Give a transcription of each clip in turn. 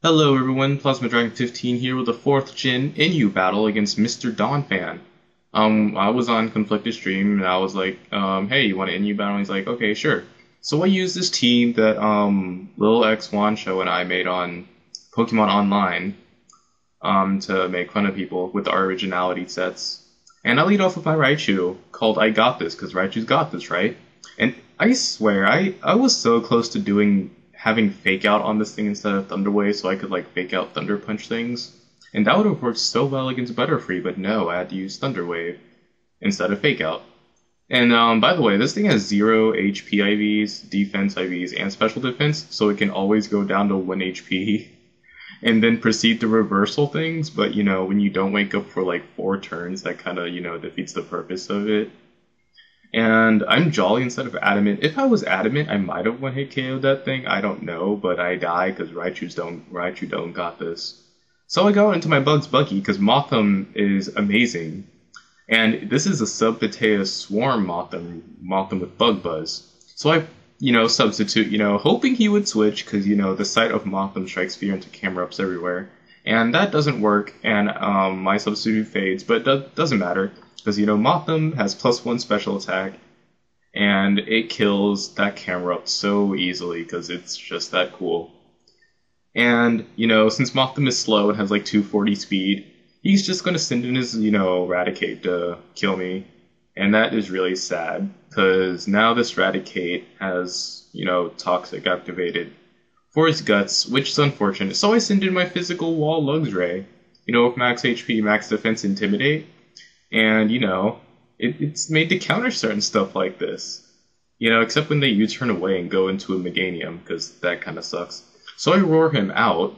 Hello everyone, Plasma Dragon 15 here with a 4th Gen NU battle against MrDonphan. I was on Conflicted Stream and I was like, hey, you want an NU battle? And he's like, okay, sure. So I used this team that Lil X Show and I made on Pokemon Online to make fun of people with our originality sets. And I lead off with my Raichu, called I Got This, because Raichu's got this, right? And I swear, I was so close to having fake out on this thing instead of Thunder Wave so I could like fake out Thunder Punch things. And that would have worked so well against Butterfree, but no, I had to use Thunder Wave instead of fake out. And by the way, this thing has 0 HP IVs, defense IVs, and special defense, so it can always go down to 1 HP and then proceed to reversal things, but when you don't wake up for like 4 turns, that kind of, defeats the purpose of it. And I'm Jolly instead of Adamant. If I was Adamant, I might have one-hit KO'd that thing. I don't know, but I die because Raichu don't got this. So I go into my Bugs Buggy because Mothim is amazing. And this is a Sub-Patea Swarm Mothim with Bug Buzz. So I, substitute, hoping he would switch because, the sight of Mothim strikes fear into camera-ups everywhere. And that doesn't work, and my substitute fades, but it doesn't matter. Because, Mothim has +1 special attack, and it kills that camera up so easily because it's just that cool. And, since Mothim is slow and has like 240 speed, he's just going to send in his, Raticate to kill me. And that is really sad, because now this Raticate has, Toxic activated for his guts, which is unfortunate. So I send in my physical wall Luxray, with max HP, max defense, Intimidate. And, it's made to counter certain stuff like this. Except when they U-turn away and go into a Meganium, because that kind of sucks. So I roar him out,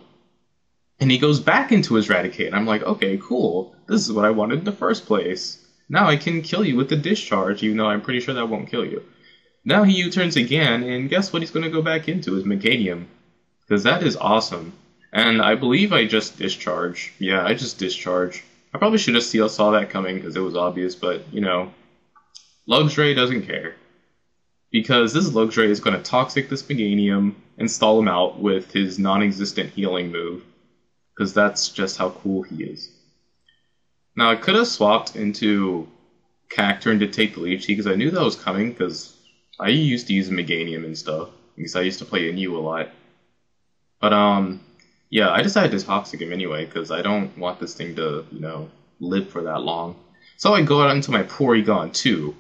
and he goes back into his Raticate, and I'm like, okay, cool. This is what I wanted in the first place. Now I can kill you with the Discharge, even though I'm pretty sure that won't kill you. Now he U-turns again, and guess what he's going to go back into? His Meganium. Because that is awesome. And I believe I just Discharge. Yeah, I just Discharge. I probably should have saw that coming because it was obvious, but, Luxray doesn't care. Because this Luxray is going to Toxic this Meganium and stall him out with his non-existent healing move. Because that's just how cool he is. Now, I could have swapped into Cacturne to take the Leech Seed because I knew that was coming because I used to use Meganium and stuff. Because I used to play NU a lot. But, yeah, I decided to Toxic him anyway, because I don't want this thing to, live for that long. So I go out into my Porygon 2,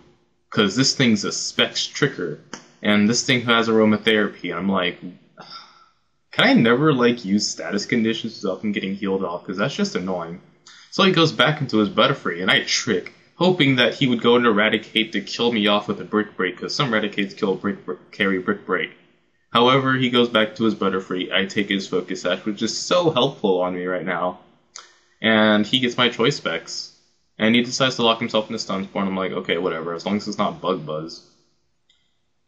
because this thing's a Specs Tricker, and this thing has Aromatherapy, and I'm like, can I never, use status conditions without him getting healed off, because that's just annoying. So he goes back into his Butterfree, and I Trick, hoping that he would go into Raticate to kill me off with a Brick Break, because some Raticates carry Brick Break. However, he goes back to his Butterfree, I take his Focus Sash, which is so helpful on me right now. And he gets my Choice Specs. And he decides to lock himself in the Stun Spore, and I'm like, okay, whatever, as long as it's not Bug Buzz.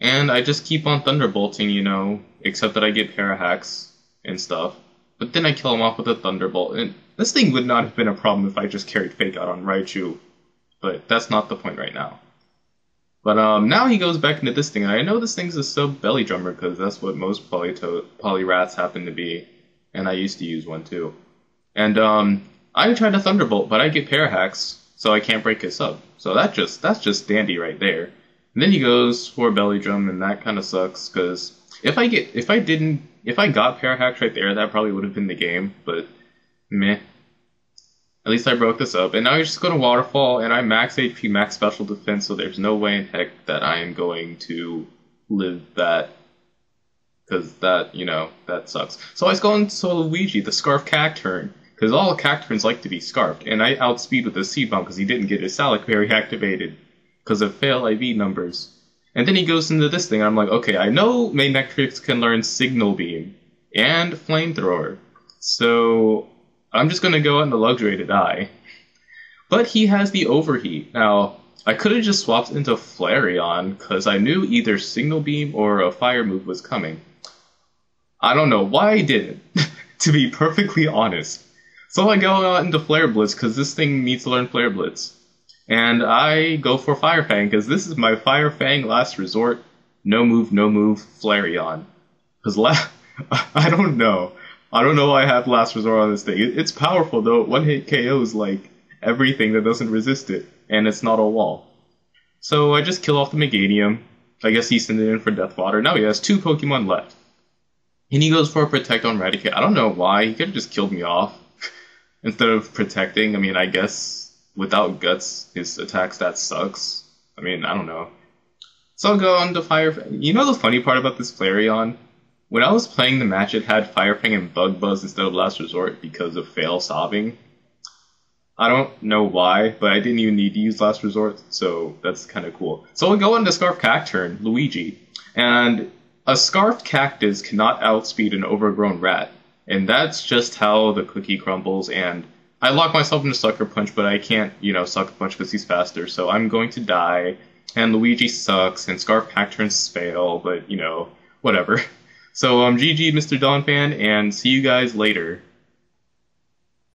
And I just keep on Thunderbolting, except that I get Parahacks and stuff. But then I kill him off with a Thunderbolt, and this thing would not have been a problem if I just carried Fake Out on Raichu. But that's not the point right now. But now he goes back into this thing, and I know this thing's a sub-belly drummer, because that's what most Polyrats happen to be, and I used to use one too. And I try to Thunderbolt, but I get Parahacks, so I can't break his sub. So that's just dandy right there. And then he goes for a belly drum, and that kind of sucks, because if I got Parahacks right there, that probably would have been the game, but meh. At least I broke this up, and now he's just going to Waterfall, and I'm max HP, max special defense, so there's no way in heck that I am going to live that, because that, that sucks. So I go into Luigi, the Scarf Cacturne, because all Cacturnes like to be Scarfed, and I outspeed with the Seed Bomb because he didn't get his Salac Berry activated, because of fail IV numbers. And then he goes into this thing, and I'm like, okay, I know Manectrix can learn Signal Beam, and Flamethrower, so I'm just going to go out into Luxray to die. But he has the Overheat. Now, I could have just swapped into Flareon, because I knew either Signal Beam or a Fire move was coming. I don't know why I didn't, to be perfectly honest. So I go out into Flare Blitz, because this thing needs to learn Flare Blitz. And I go for Fire Fang, because this is my Fire Fang last resort. No move, Flareon. Because I don't know. I don't know why I have Last Resort on this thing. It's powerful though. One hit KOs like everything that doesn't resist it, and it's not a wall. So I just kill off the Meganium. I guess he sent it in for Deathwater. Now he has 2 Pokemon left. And he goes for a Protect on Raticate. I don't know why. He could have just killed me off instead of protecting. I mean, I guess without Guts, his attack stat sucks. I mean, I don't know. So I'll go on to Fire. You know the funny part about this Flareon? When I was playing the match, it had Fire Fang and Bug Buzz instead of Last Resort because of Fail Sobbing. I don't know why, but I didn't even need to use Last Resort, so that's kind of cool. So we'll go on to Scarf Cacturn, Luigi. And a Scarfed Cactus cannot outspeed an overgrown rat. And that's just how the cookie crumbles, and I lock myself into Sucker Punch, but I can't, Sucker Punch because he's faster, so I'm going to die. And Luigi sucks, and Scarf Cacturns fail, but, whatever. So, GG, MrDonphan, and see you guys later.